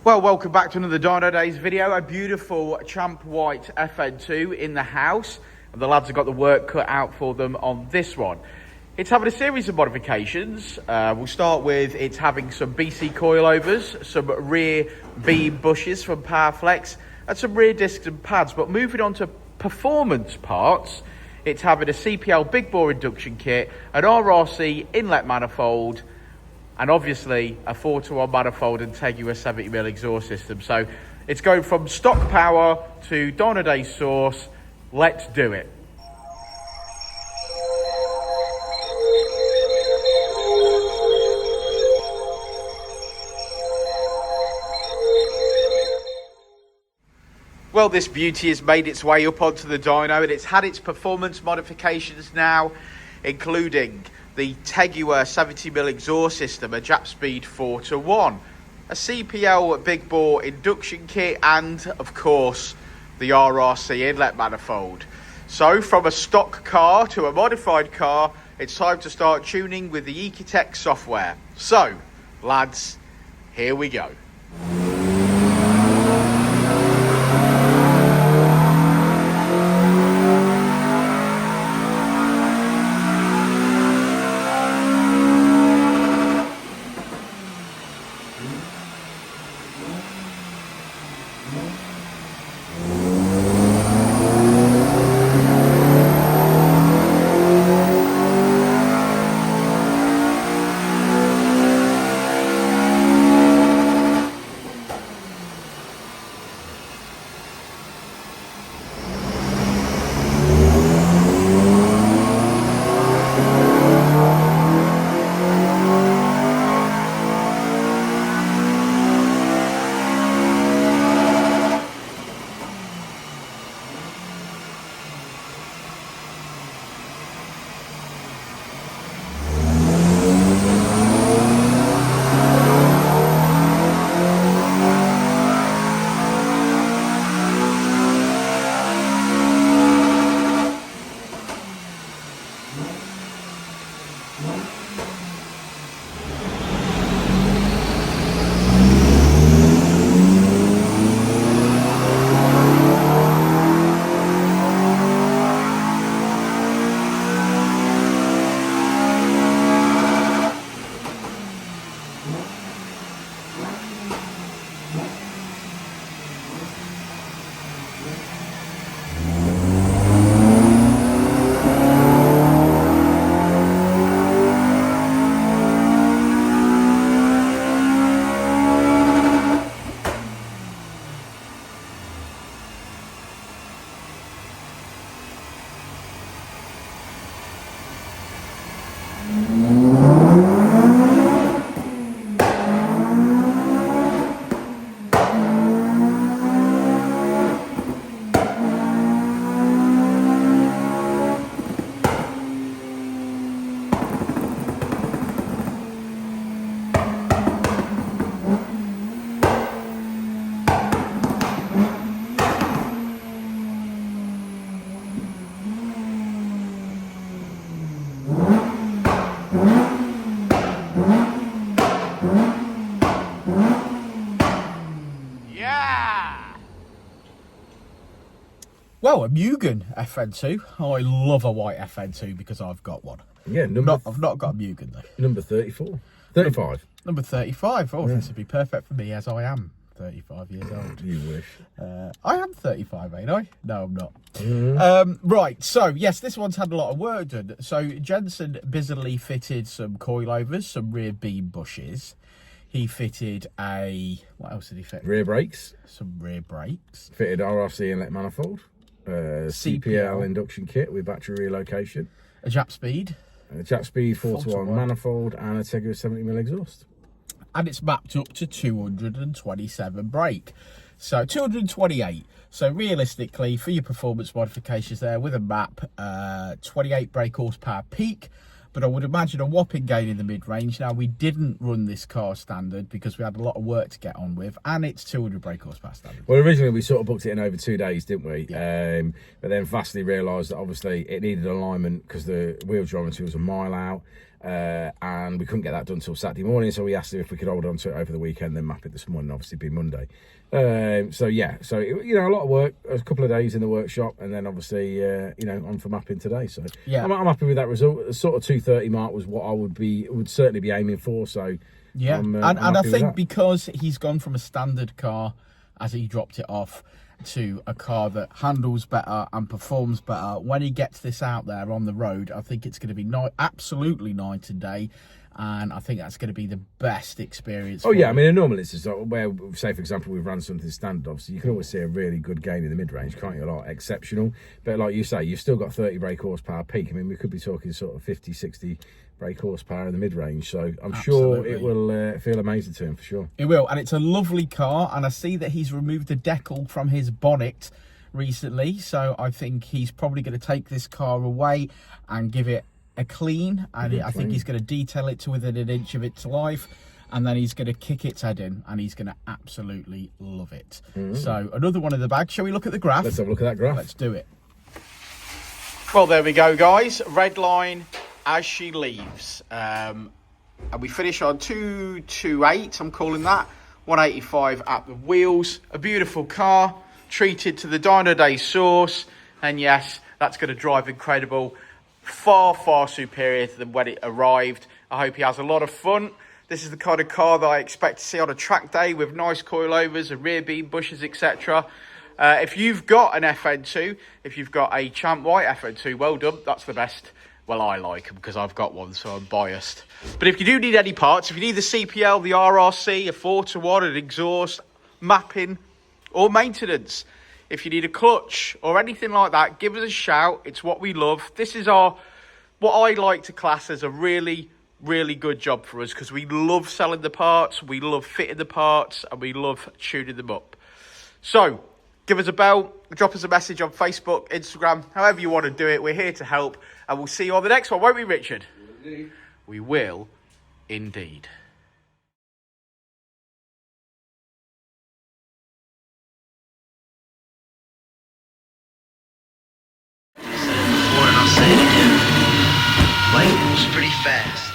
Well, welcome back to another Dynodaze video. A beautiful Champ White FN2 in the house. And the lads have got the work cut out for them on this one. It's having a series of modifications. We'll start with it's having some BC coilovers, some rear beam bushes from Powerflex, and some rear discs and pads. But moving on to performance parts, it's having a CPL Big Bore induction kit, an RRC inlet manifold, and obviously a 4-to-1 manifold and Tegiwa 70mm exhaust system. So it's going from stock power to Dynodaze source. Let's do it. Well, this beauty has made its way up onto the dyno and it's had its performance modifications now, including the Tegiwa 70mm exhaust system, a Japspeed 4-to-1, a CPL Big Bore induction kit, and of course the RRC inlet manifold. So from a stock car to a modified car, it's time to start tuning with the Ecutek software. So lads, here we go. Well, a Mugen FN2. I love a white FN2 because I've got one. Yeah, I've not got a Mugen though. Number 34. 35. Number 35. Oh, this would be perfect for me as I am 35 years old. You wish. I am 35, ain't I? No, I'm not. Mm-hmm. Right, so yes, this one's had a lot of work done. So Jensen busily fitted some coilovers, some rear beam bushes. He fitted what else did he fit? Rear brakes. Some rear brakes. Fitted RRC inlet manifold. CPL induction kit with battery relocation. A Japspeed. A Japspeed 4-to-1 manifold and a Tegiwa 70mm exhaust. And it's mapped up to 227 brake. So 228. So realistically, for your performance modifications there with a map, 28 brake horsepower peak. But I would imagine a whopping gain in the mid-range. Now, we didn't run this car standard because we had a lot of work to get on with, and it's 200 brake horsepower standard. Well, originally we sort of booked it in over 2 days, didn't we? Yeah. But then vastly realised that obviously it needed alignment because the wheel geometry was a mile out. and we couldn't get that done till Saturday morning, so we asked him if we could hold on to it over the weekend, then map it this morning, obviously be Monday. So yeah, so you know, a lot of work, a couple of days in the workshop, and then obviously you know, on for mapping today. So yeah, I'm happy with that result. The sort of 2:30 mark was what I would certainly be aiming for. So yeah, and I think because he's gone from a standard car as he dropped it off to a car that handles better and performs better, when he gets this out there on the road, I think it's going to be absolutely night and day, and I think that's going to be the best experience. Oh yeah, I mean, normally it's just where, say for example, we've run something standard, obviously you can always see a really good game in the mid-range, can't you? Like exceptional, but like you say, you've still got 30 brake horsepower peak. I mean, we could be talking sort of 50, 60 brake horsepower in the mid-range, so I'm sure it will feel amazing to him, for sure. It will, and it's a lovely car, and I see that he's removed the decal from his bonnet recently, so I think he's probably going to take this car away and give it a clean, and I think he's going to detail it to within an inch of its life, and then he's going to kick its head in, and he's going to absolutely love it. So another one in the bag. Shall we look at the graph? Let's have a look at that graph. Let's do it. Well, there we go, guys. Red line as she leaves. And we finish on 228, I'm calling that. 185 at the wheels. A beautiful car, treated to the Dynodaze source. And yes, that's going to drive incredible. Far, far superior than when it arrived. I hope he has a lot of fun. This is the kind of car that I expect to see on a track day with nice coilovers and rear beam bushes, etc. If you've got an FN2, if you've got a Champ White FN2, well done. That's the best. Well, I like them because I've got one, so I'm biased. But if you do need any parts, if you need the CPL, the RRC, a 4-to-1, an exhaust, mapping, or maintenance, if you need a clutch or anything like that, give us a shout. It's what we love. This is what I like to class as a really, really good job for us, because we love selling the parts, we love fitting the parts, and we love tuning them up. So give us a bell, drop us a message on Facebook, Instagram, however you want to do it. We're here to help, and we'll see you on the next one, won't we, Richard? Indeed. We will indeed. Before, and I'll say it again. Life moves pretty fast.